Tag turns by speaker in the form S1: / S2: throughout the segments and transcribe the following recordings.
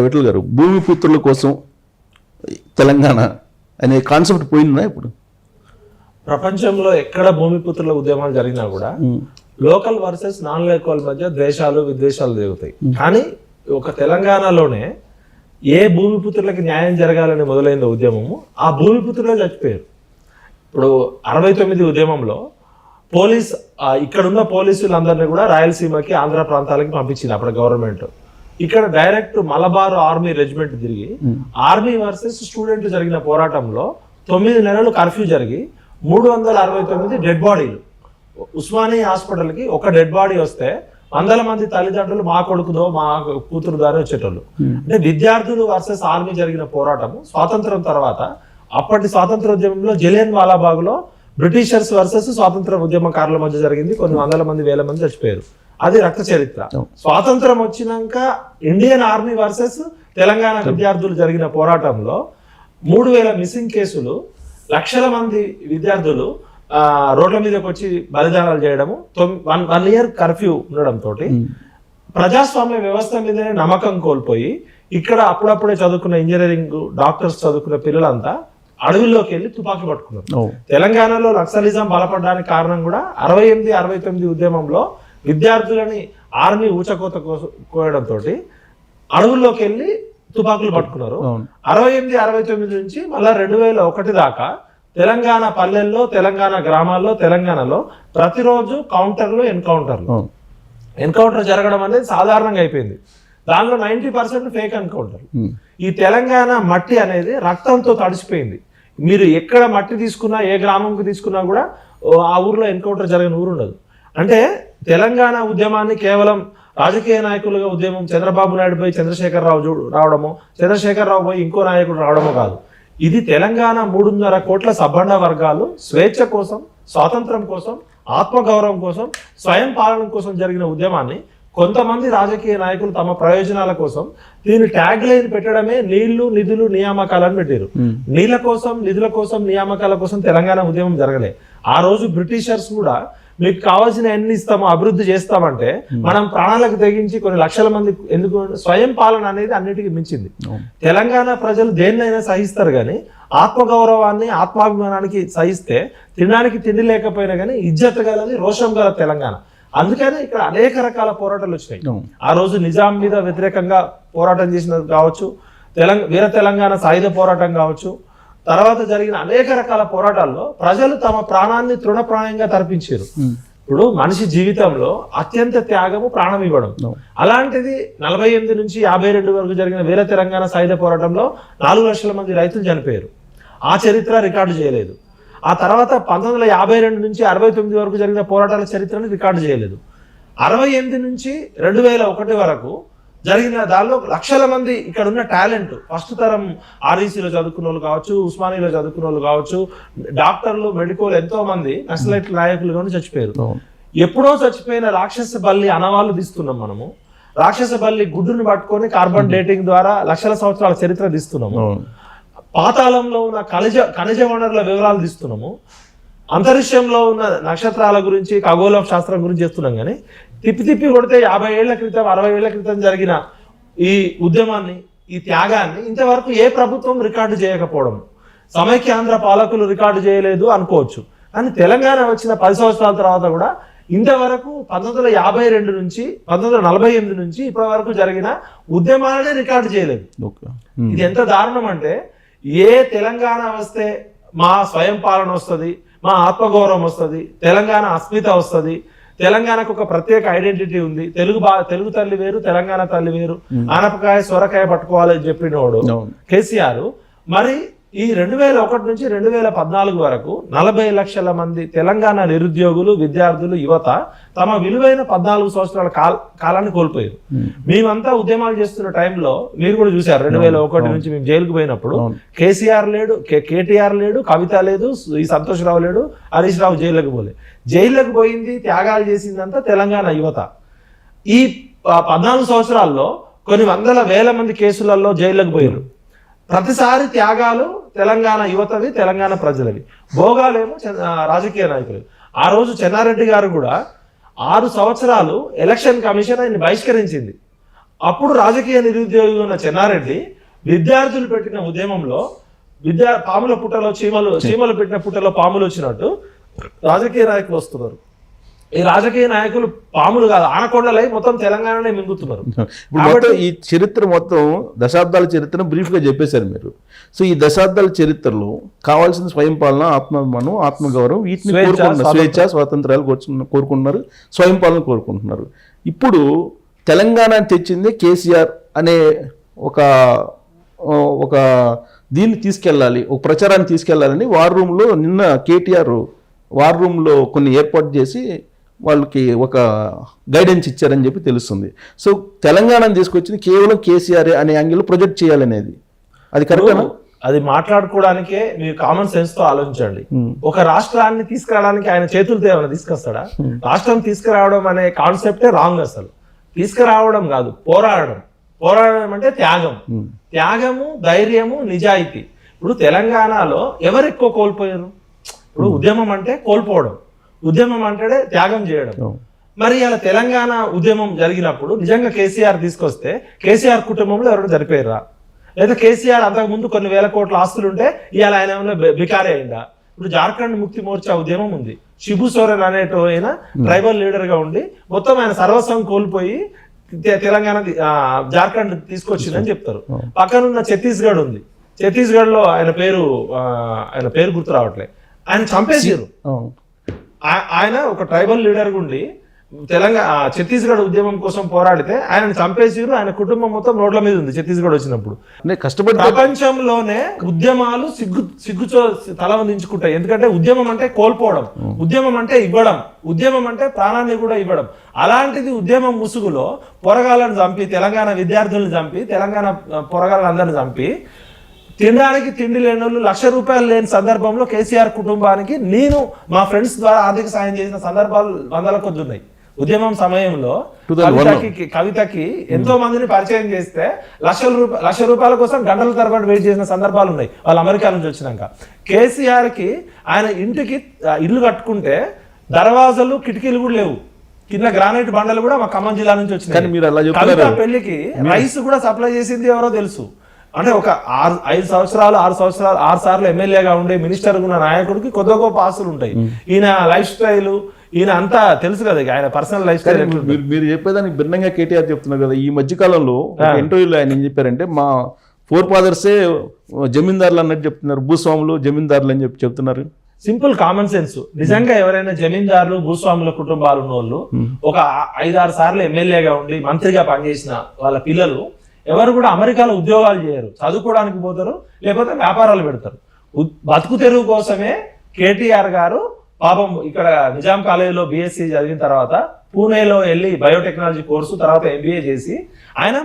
S1: విఠల్ గారు, భూమిపుత్రుల కోసం తెలంగాణ అనే కాన్సెప్ట్ పోయిందా ఇప్పుడు?
S2: ప్రపంచంలో ఎక్కడ భూమిపుత్రుల ఉద్యమాలు జరిగినా కూడా లోకల్ వర్సెస్ నాన్ లోకల్ మధ్య ద్వేషాలు విద్వేషాలు జరుగుతాయి. కానీ ఒక తెలంగాణలోనే ఏ భూమిపుత్రులకి న్యాయం జరగాలని మొదలైన ఉద్యమము ఆ భూమిపుత్రులే చచ్చిపోయారు. ఇప్పుడు 69 ఉద్యమంలో ఇక్కడున్న పోలీసులందరినీ కూడా రాయలసీమకి ఆంధ్ర ప్రాంతాలకి పంపించింది అప్పుడు గవర్నమెంట్. ఇక్కడ డైరెక్ట్ మలబార్ ఆర్మీ రెజిమెంట్ తిరిగి ఆర్మీ వర్సెస్ స్టూడెంట్ జరిగిన పోరాటంలో 9 నెలలు కర్ఫ్యూ జరిగి 369 డెడ్ బాడీలు. ఉస్మానియా హాస్పిటల్కి ఒక డెడ్ బాడీ వస్తే 100 మంది తల్లిదండ్రులు మా కొడుకుదో మా కూతురుదో అని వచ్చేటోళ్ళు. అంటే విద్యార్థులు వర్సెస్ ఆర్మీ జరిగిన పోరాటము స్వాతంత్రం తర్వాత అప్పటి స్వాతంత్రోద్యమంలో జలియన్ వాలాబాగ్లో బ్రిటిషర్స్ వర్సెస్ స్వాతంత్ర ఉద్యమకారుల మధ్య జరిగింది. కొన్ని 100 మంది 1000 మంది చచ్చిపోయారు. అది రక్త చరిత్ర. స్వాతంత్రం వచ్చినాక ఇండియన్ ఆర్మీ వర్సెస్ తెలంగాణ విద్యార్థులు జరిగిన పోరాటంలో 3000 మిస్సింగ్ కేసులు, లక్షల మంది విద్యార్థులు రోడ్ల మీదకి వచ్చి బలిదానాలు చేయడము, 1 ఇయర్ కర్ఫ్యూ ఉండడంతో ప్రజాస్వామ్య వ్యవస్థ మీదనే నమ్మకం కోల్పోయి ఇక్కడ అప్పుడప్పుడే చదువుకున్న ఇంజనీరింగ్ డాక్టర్స్ చదువుకున్న పిల్లలంతా అడవుల్లోకి వెళ్ళి తుపాకీ పట్టుకున్నారు. తెలంగాణలో నక్సలిజం బలపడడానికి కారణం కూడా 68-69 ఉద్యమంలో విద్యార్థులని ఆర్మీ ఊచకోత కోయడంతో అడవుల్లోకి వెళ్ళి తుపాకులు పట్టుకున్నారు. 68-69 నుంచి మళ్ళా 2001 దాకా తెలంగాణ పల్లెల్లో, తెలంగాణ గ్రామాల్లో, తెలంగాణలో ప్రతిరోజు ఎన్కౌంటర్ జరగడం అనేది సాధారణంగా అయిపోయింది. దానిలో 90% ఫేక్ ఎన్కౌంటర్. ఈ తెలంగాణ మట్టి అనేది రక్తంతో తడిసిపోయింది. మీరు ఎక్కడ మట్టి తీసుకున్నా, ఏ గ్రామంకి తీసుకున్నా కూడా ఆ ఊర్లో ఎన్కౌంటర్ జరిగిన ఊరు ఉండదు. అంటే తెలంగాణ ఉద్యమాన్ని కేవలం రాజకీయ నాయకులుగా ఉద్యమం చంద్రబాబు నాయుడు పోయి చంద్రశేఖరరావు రావడమో, చంద్రశేఖరరావు పోయి ఇంకో నాయకుడు రావడమో కాదు. ఇది తెలంగాణ 3.5 కోట్ల సబ్బండ వర్గాలు స్వేచ్ఛ కోసం, స్వాతంత్రం కోసం, ఆత్మగౌరవం కోసం, స్వయం పాలన కోసం జరిగిన ఉద్యమాన్ని కొంతమంది రాజకీయ నాయకులు తమ ప్రయోజనాల కోసం దీని ట్యాగ్ లైన్ పెట్టడమే నీళ్లు, నిధులు, నియామకాలను పెట్టారు. నీళ్ల కోసం, నిధుల కోసం, నియామకాల కోసం తెలంగాణ ఉద్యమం జరగలే. ఆ రోజు బ్రిటిషర్స్ కూడా మీకు కావాల్సిన ఎన్ని ఇస్తామో అభివృద్ధి చేస్తామంటే మనం ప్రాణాలకు తెగించి కొన్ని లక్షల మంది ఎందుకు స్వయం పాలన అనేది అన్నిటికీ మించింది. తెలంగాణ ప్రజలు దేన్నైనా సహిస్తారు కానీ ఆత్మగౌరవాన్ని, ఆత్మాభిమానానికి సహిస్తే తినడానికి తిండి లేకపోయినా కానీ ఇజ్జత్ గలది, రోషం గల తెలంగాణ. అందుకని ఇక్కడ అనేక రకాల పోరాటాలు వచ్చినాయి. ఆ రోజు నిజాం మీద వ్యతిరేకంగా పోరాటం చేసినది కావచ్చు, వీర తెలంగాణ సాయుధ పోరాటం కావచ్చు, తర్వాత జరిగిన అనేక రకాల పోరాటాల్లో ప్రజలు తమ ప్రాణాన్ని తృణప్రాయంగా తర్పించారు. ఇప్పుడు మనిషి జీవితంలో అత్యంత త్యాగము ప్రాణం ఇవ్వడం. అలాంటిది 48 నుంచి 52 వరకు జరిగిన వీర తెలంగాణ సాయుధ పోరాటంలో 4 లక్షల మంది రైతులు చనిపోయారు. ఆ చరిత్ర రికార్డు చేయలేదు. ఆ తర్వాత 1952 నుంచి 69 వరకు జరిగిన పోరాటాల చరిత్రను రికార్డు చేయలేదు. 68 నుంచి 2001 వరకు జరిగిన దానిలో లక్షల మంది ఇక్కడ ఉన్న టాలెంట్, ఫస్ట్ తరం ఆర్ఈసీలో చదువుకున్న వాళ్ళు కావచ్చు, ఉస్మానియాలో చదువుకున్న వాళ్ళు కావచ్చు, డాక్టర్లు, మెడికల్ ఎంతో మంది నక్సలైట్ నాయకులుగా చచ్చిపోయారు. ఎప్పుడో చచ్చిపోయిన రాక్షస బల్లి అనవాళ్ళు తీస్తున్నాం మనము. రాక్షస బల్లి గుడ్డును పట్టుకొని కార్బన్ డేటింగ్ ద్వారా లక్షల సంవత్సరాల చరిత్ర తీస్తున్నాము. పాతాళంలో ఉన్న ఖనిజ వనరుల వివరాలు తీస్తున్నాము. అంతరిక్షంలో ఉన్న నక్షత్రాల గురించి, ఖగోళ శాస్త్రం గురించి చేస్తున్నాం. కానీ తిప్పి కొడితే 50 ఏళ్ల క్రితం, 60 ఏళ్ల క్రితం జరిగిన ఈ ఉద్యమాన్ని, ఈ త్యాగాన్ని ఇంతవరకు ఏ ప్రభుత్వం రికార్డు చేయకపోవడం, సమైక్యాంధ్ర పాలకులు రికార్డు చేయలేదు అనుకోవచ్చు. కానీ తెలంగాణ వచ్చిన 10 సంవత్సరాల తర్వాత కూడా ఇంతవరకు 1952 నుంచి 1948 నుంచి ఇప్పటి వరకు జరిగిన ఉద్యమాలనే రికార్డు చేయలేదు. ఇది ఎంత దారుణం అంటే, ఏ తెలంగాణ వస్తే మా స్వయం పాలన వస్తుంది, మా ఆత్మగౌరవం వస్తుంది, తెలంగాణ అస్మిత వస్తుంది, తెలంగాణకు ఒక ప్రత్యేక ఐడెంటిటీ ఉంది, తెలుగు తల్లి వేరు, తెలంగాణ తల్లి వేరు, ఆనపకాయ సొరకాయ పట్టుకోవాలని చెప్పినోడు కేసీఆర్. మరి ఈ 2001 నుంచి 2014 వరకు 40 లక్షల మంది తెలంగాణ నిరుద్యోగులు, విద్యార్థులు, యువత తమ విలువైన 14 సంవత్సరాల కాలాన్ని కోల్పోయారు. మేమంతా ఉద్యమాలు చేస్తున్న టైంలో మీరు కూడా చూసారు, 2001 నుంచి మేము జైలుకు పోయినప్పుడు కేసీఆర్ లేడు, కేటీఆర్ లేడు, కవిత లేదు, ఈ సంతోష్ రావు లేడు, హరీష్ రావు జైలుకు పోలే. జైలుకు పోయింది, త్యాగాలు చేసిందంతా తెలంగాణ యువత. ఈ 14 సంవత్సరాల్లో కొన్ని 100,000 మంది కేసులలో జైలుకు పోయారు. ప్రతిసారి త్యాగాలు తెలంగాణ యువతవి, తెలంగాణ ప్రజలవి, భోగాలేమో రాజకీయ నాయకులు. ఆ రోజు చెన్నారెడ్డి గారు కూడా 6 సంవత్సరాలు ఎలక్షన్ కమిషన్ ఆయన్ని బహిష్కరించింది. అప్పుడు రాజకీయ నిరుద్యోగి ఉన్న చెన్నారెడ్డి విద్యార్థులు పెట్టిన ఉద్యమంలో పాముల పుట్టలో చీమలు పెట్టిన పుట్టలో పాములు వచ్చినట్టు రాజకీయ నాయకులు వస్తున్నారు. ఈ రాజకీయ నాయకులు పాములు కాదు, ఆనకొండలై మొత్తం తెలంగాణనే మింగుతున్నారు.
S1: ఇప్పుడు ఈ చరిత్ర మొత్తం దశాబ్దాల చరిత్రను బ్రీఫ్ గా చెప్పేశారు మీరు. సో ఈ దశాబ్దాల చరిత్రలో కావాల్సిన స్వయం పాలన, ఆత్మాభిమానం, ఆత్మగౌరవం, వీటిని కోరుకుంటున్నారు. స్వేచ్ఛ, స్వాతంత్రాలు కోరుకుంటున్నారు, స్వయం పాలన కోరుకుంటున్నారు. ఇప్పుడు తెలంగాణ తెచ్చింది కేసీఆర్ అనే ఒక దీన్ని తీసుకెళ్ళాలి, ఒక ప్రచారాన్ని తీసుకెళ్లాలని వార్ రూమ్లో నిన్న కేటీఆర్ వార్ రూమ్లో కొన్ని ఏర్పాటు చేసి వాళ్ళకి ఒక గైడెన్స్ ఇచ్చారని చెప్పి తెలుస్తుంది. సో తెలంగాణను తీసుకొచ్చింది కేవలం కేసీఆర్ అనే యాంగిల్ ప్రొజెక్ట్ చేయాలనేది, అది కరెక్టేనా?
S2: అది మాట్లాడుకోవడానికే మీరు కామన్ సెన్స్ తో ఆలోచించండి. ఒక రాష్ట్రాన్ని తీసుకురావడానికి ఆయన చేతులతో ఏమైనా తీసుకొస్తాడా? రాష్ట్రం తీసుకురావడం అనే కాన్సెప్టే రాంగ్. అసలు తీసుకురావడం కాదు, పోరాడడం. పోరాడడం అంటే త్యాగము, ధైర్యము, నిజాయితీ. ఇప్పుడు తెలంగాణలో ఎవరు ఎక్కువ కోల్పోయారు? ఇప్పుడు ఉద్యమం అంటే కోల్పోవడం, ఉద్యమం అంటే త్యాగం చేయడం. మరి ఇలా తెలంగాణ ఉద్యమం జరిగినప్పుడు నిజంగా కేసీఆర్ తీసుకొస్తే కేసీఆర్ కుటుంబంలో ఎవరైనా చనిపోయారా? లేదా కేసీఆర్ అంతకు ముందు కొన్ని వేల కోట్ల ఆస్తులు ఉంటే ఇవాళ ఆయన ఏమైనా బికారీ అయిందా? ఇప్పుడు జార్ఖండ్ ముక్తి మోర్చా ఉద్యమం ఉంది. శిబు సోరెన్ అనేట ట్రైబల్ లీడర్ గా ఉండి మొత్తం ఆయన సర్వస్వం కోల్పోయి తెలంగాణ జార్ఖండ్ తీసుకొచ్చిందని చెప్తారు. పక్కనున్న ఛత్తీస్గఢ్ ఉంది. ఛత్తీస్గఢ్ లో ఆయన పేరు గుర్తు రావట్లే. ఆయన చంపేసారు. ఆయన ఒక ట్రైబల్ లీడర్ గుండి ఛత్తీస్గఢ్ ఉద్యమం కోసం పోరాడితే ఆయన చంపేసారు. ఆయన కుటుంబం మొత్తం రోడ్ల మీద ఉంది ఛత్తీస్గఢ్ వచ్చినప్పుడు.
S1: కష్టపడి
S2: ప్రపంచంలోనే ఉద్యమాలు సిగ్గుతో తల వందించుకుంటాయి. ఎందుకంటే ఉద్యమం అంటే కోల్పోవడం, ఉద్యమం అంటే ఇవ్వడం, ఉద్యమం అంటే ప్రాణాన్ని కూడా ఇవ్వడం. అలాంటిది ఉద్యమం ముసుగులో పొరగాళ్ళని చంపి, తెలంగాణ విద్యార్థులను చంపి, తెలంగాణ పొరగాళ్ళందరిని చంపి, తినడానికి తిండి లేని వాళ్ళు, ₹1,00,000 లేని సందర్భంలో కేసీఆర్ కుటుంబానికి నేను మా ఫ్రెండ్స్ ద్వారా ఆర్థిక సాయం చేసిన సందర్భాలు వందల కొద్ది ఉన్నాయి. ఉద్యమం సమయంలో కవితకి ఎంతో మందిని పరిచయం చేస్తే ₹1,00,000 కోసం గంటల తరబడి వెయిట్ చేసిన సందర్భాలు ఉన్నాయి. వాళ్ళు అమెరికా నుంచి వచ్చినాక. కేసీఆర్ కి ఆయన ఇంటికి ఇల్లు కట్టుకుంటే దర్వాజాలు, కిటికీలు కూడా లేవు. కింద గ్రానైట్ బండలు కూడా మా ఖమ్మం జిల్లా నుంచి వచ్చినాయి. కవిత పెళ్లికి రైస్ కూడా సప్లై చేసింది ఎవరో తెలుసు. అంటే ఒక 6 సార్లు ఎమ్మెల్యేగా ఉండే మినిస్టర్ ఉన్న నాయకుడికి కొద్ది గొప్ప ఆస్తులు ఉంటాయి. ఈయన లైఫ్ స్టైల్, ఈయన అంతా తెలుసు కదా, ఆయన పర్సనల్ లైఫ్ స్టైల్.
S1: మీరు చెప్పేదానికి భిన్నంగా కేటీఆర్ చెప్తున్నారు కదా. ఈ మధ్య కాలంలో ఇంటర్వ్యూలో ఆయన ఏం చెప్పారంటే, మా ఫోర్ ఫాదర్సే జమీందారులు అన్నట్టు చెప్తున్నారు, భూస్వాములు జమీందారులు అని చెప్తున్నారు.
S2: Simple common sense. నిజంగా ఎవరైనా జమీందారులు, భూస్వాముల కుటుంబాలు ఉన్న వాళ్ళు ఒక 5-6 సార్లు ఎమ్మెల్యేగా ఉండి మంత్రిగా పనిచేసిన వాళ్ళ పిల్లలు ఎవరు కూడా అమెరికాలో ఉద్యోగాలు చేయరు, చదువుకోవడానికి పోతారు, లేకపోతే వ్యాపారాలు పెడతారు. బతుకు తెరువు కోసమే కేటీఆర్ గారు పాపం ఇక్కడ నిజాం కాలేజీలో BSc చదివిన తర్వాత పూణేలో వెళ్ళి బయోటెక్నాలజీ కోర్సు, తర్వాత MBA చేసి ఆయన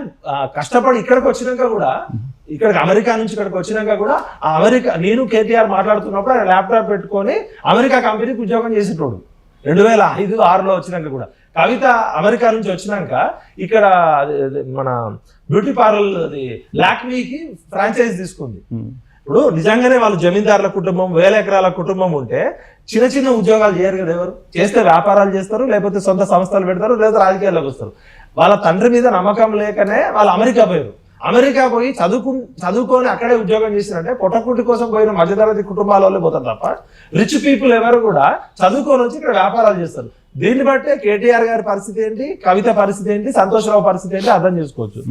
S2: కష్టపడి ఇక్కడికి వచ్చినాక కూడా, అమెరికా నుంచి ఇక్కడికి వచ్చినాక కూడా నేను కేటీఆర్ మాట్లాడుతున్నప్పుడు ఆయన ల్యాప్టాప్ పెట్టుకొని అమెరికా కంపెనీకి ఉద్యోగం చేసేటోడు. 2005-6లో వచ్చినాక కూడా. కవిత అమెరికా నుంచి వచ్చినాక ఇక్కడ మన బ్యూటీ పార్లర్ లాక్మీకి ఫ్రాంచైజ్ తీసుకుంది. ఇప్పుడు నిజంగానే వాళ్ళు జమీందారుల కుటుంబం, 1000 ఎకరాల కుటుంబం ఉంటే చిన్న చిన్న ఉద్యోగాలు చేయరు కదా. ఎవరు చేస్తే వ్యాపారాలు చేస్తారు, లేకపోతే సొంత సంస్థలు పెడతారు, లేదా రాజకీయాల్లోకి వస్తారు. వాళ్ళ తండ్రి మీద నమ్మకం లేకనే వాళ్ళు అమెరికా పోయారు. అమెరికా పోయి చదువుకొని అక్కడే ఉద్యోగం చేసినట్టే పొట్టకుట్టి కోసం పోయిన మధ్యతరగతి కుటుంబాల వాళ్ళే పోతారు తప్ప రిచ్ పీపుల్ ఎవరు కూడా చదువుకొని వచ్చి ఇక్కడ వ్యాపారాలు చేస్తారు. దీన్ని బట్టే కేటీఆర్ గారి పరిస్థితి ఏంటి, కవిత పరిస్థితి ఏంటి, సంతోషరావు పరిస్థితి ఏంటి అర్థం చేసుకోవచ్చు.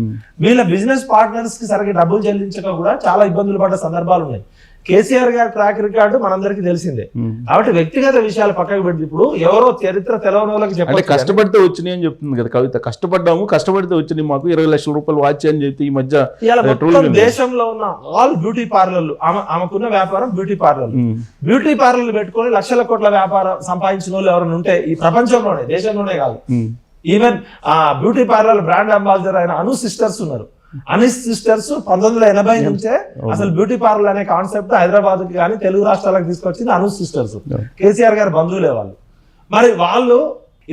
S2: వీళ్ళ బిజినెస్ పార్ట్నర్స్ కి సరిగ్గా డబ్బులు చెల్లించక కూడా చాలా ఇబ్బందులు పడ్డ సందర్భాలు ఉన్నాయి. కేసీఆర్ గారి ట్రాక్ రికార్డు మనందరికీ తెలిసిందే. కాబట్టి వ్యక్తిగత విషయాలు పక్కకు పెట్టి ఇప్పుడు ఎవరో చరిత్ర తెలవని వాళ్ళకి చెప్పాలి.
S1: కష్టపడితే వచ్చినాయి అని చెప్తుంది కదా కవిత. కష్టపడితే వచ్చినాయి, మాకు ₹20,00,000 వాచ్ అని చెప్పి ఈ మధ్య
S2: దేశంలో ఉన్న ఆల్ బ్యూటీ పార్లర్లు, ఆమెకున్న వ్యాపారం బ్యూటీ పార్లర్లు పెట్టుకొని లక్షల కోట్ల వ్యాపారం సంపాదించిన వాళ్ళు ఎవరైనా ఉంటే ఈ ప్రపంచంలోనే, దేశంలోనే కాదు, even beauty parlour brand ambassador అయిన అను సిస్టర్స్ ఉన్నారు. అనిస్ సిస్టర్స్ 1980 నుంచే అసలు బ్యూటీ పార్లర్ అనే కాన్సెప్ట్ హైదరాబాద్ కి కానీ తెలుగు రాష్ట్రాలకు తీసుకొచ్చింది అను సిస్టర్స్. కేసీఆర్ గారి బంధువులే వాళ్ళు. మరి వాళ్ళు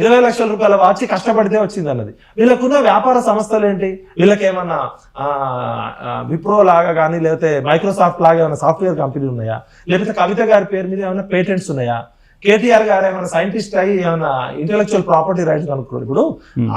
S2: ₹20,00,000 వాచి కష్టపడితే వచ్చింది అన్నది. వీళ్ళకున్న వ్యాపార సంస్థలు ఏంటి? వీళ్ళకేమన్నా విప్రో లాగా కానీ, లేకపోతే మైక్రోసాఫ్ట్ లాగా ఏమైనా సాఫ్ట్వేర్ కంపెనీలు ఉన్నాయా? లేకపోతే కవిత గారి పేరు మీద ఏమైనా పేటెంట్స్ ఉన్నాయా? కేటీఆర్ గారు ఏమైనా సైంటిస్ట్ అయ్యి ఏమైనా ఇంటెలెక్చువల్ ప్రాపర్టీ రైట్స్ కనుక్కున్నారు. ఇప్పుడు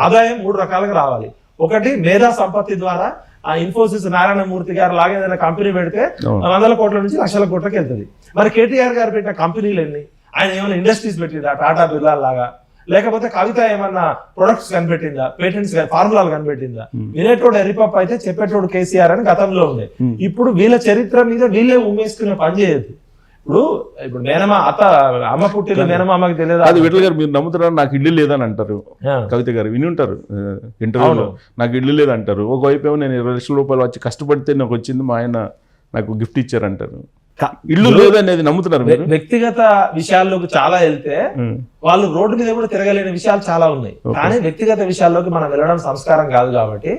S2: ఆదాయం 3 రకాలుగా రావాలి. ఒకటి మేధా సంపత్తి ద్వారా ఆ ఇన్ఫోసిస్ నారాయణమూర్తి గారు లాగా ఏదైనా కంపెనీ పెడితే 100 కోట్ల నుంచి లక్షల కోట్లకి వెళ్తుంది. మరి కేటీఆర్ గారు పెట్టిన కంపెనీలు ఎన్ని? ఆయన ఏమైనా ఇండస్ట్రీస్ పెట్టిందా టాటా బిర్లా లాగా? లేకపోతే కవిత ఏమన్నా ప్రొడక్ట్స్ కనిపెట్టిందా, పేటెంట్స్ ఫార్ములాలు కనిపెట్టిందా? వినేటోడు ఎరిపప్పు అయితే చెప్పేటోడు కేసీఆర్ అని గతంలో ఉండే. ఇప్పుడు వీళ్ళ చరిత్ర మీద వీళ్ళే ఉమ్మేసుకునే పని చేయదు. ఇప్పుడు మేనమా అమ్మ పుట్టిన మేనమామకి తెలియదు.
S1: అది విఠల్ గారు మీరు నమ్ముతారా? నాకు ఇల్లు లేదని అంటారు. కవిత గారు విని ఉంటారు ఇంటర్వ్యూలో, నాకు ఇల్లు లేదంటారు. ఒకవైపు ఏమో నేను 20 లక్షల రూపాయలు వచ్చి కష్టపడితే నాకు వచ్చింది, మా ఆయన నాకు గిఫ్ట్ ఇచ్చారంటారు. ఇల్లు లేదనేది నమ్ముతున్నారు మీరు?
S2: వ్యక్తిగత విషయాల్లోకి చాలా వెళ్తే వాళ్ళు రోడ్డు మీద కూడా తిరగలేని విషయాలు చాలా ఉన్నాయి. కానీ వ్యక్తిగత విషయాల్లోకి మనం వెళ్ళడం సంస్కారం కాదు. కాబట్టి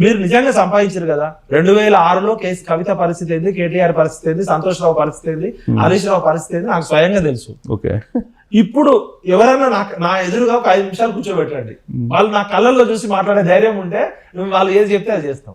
S2: మీరు నిజంగా సంపాదించారు కదా. 2006లో కవిత పరిస్థితి ఏంది, కేటీఆర్ పరిస్థితి ఏంది, సంతోష్ రావు పరిస్థితి ఏంది, హరీష్ రావు పరిస్థితి ఏంది నాకు స్వయంగా తెలుసు.
S1: ఓకే,
S2: ఇప్పుడు ఎవరైనా నా ఎదురుగా ఒక 5 నిమిషాలు కూర్చోబెట్టండి, వాళ్ళు నా కళ్ళల్లో చూసి మాట్లాడే ధైర్యం ఉంటే వాళ్ళు ఏది చెప్తే అది చేస్తాం.